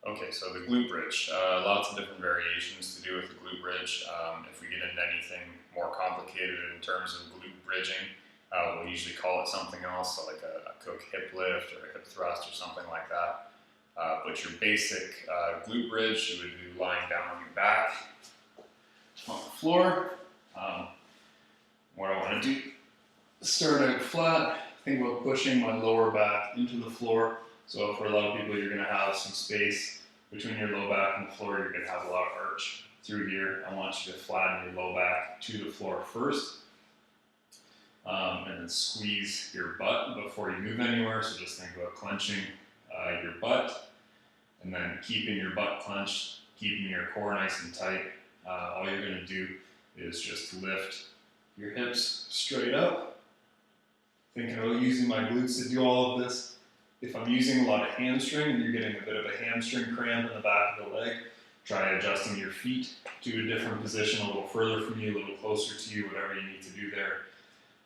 Okay, so the glute bridge, lots of different variations to do with the glute bridge. If we get into anything more complicated in terms of glute bridging, we'll usually call it something else, so like a Cook hip lift or a hip thrust or something like that. But your basic glute bridge, you would do lying down on your back on the floor. What I want to do, start out flat, think about pushing my lower back into the floor. So for a lot of people, you're going to have some space between your low back and the floor. You're going to have a lot of arch through here. I want you to flatten your low back to the floor first. And then squeeze your butt before you move anywhere. So just think about clenching your butt and then keeping your butt clenched, keeping your core nice and tight. All you're going to do is just lift your hips straight up. Thinking about using my glutes to do all of this. If I'm using a lot of hamstring and you're getting a bit of a hamstring cramp in the back of the leg, try adjusting your feet to a different position, a little further from you, a little closer to you, whatever you need to do there.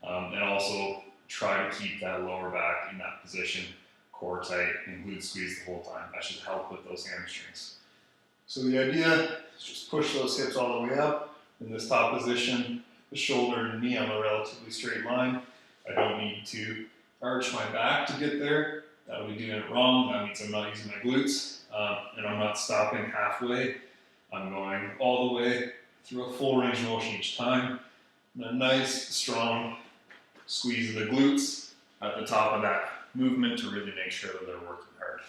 And also try to keep that lower back in that position, core tight and glute squeeze the whole time. That should help with those hamstrings. So the idea is just push those hips all the way up. In this top position, the shoulder and knee on a relatively straight line. I don't need to arch my back to get there. That would be doing it wrong. That means I'm not using my glutes, and I'm not stopping halfway. I'm going all the way through a full range of motion each time. And a nice, strong squeeze of the glutes at the top of that movement to really make sure that they're working hard.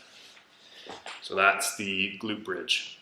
So that's the glute bridge.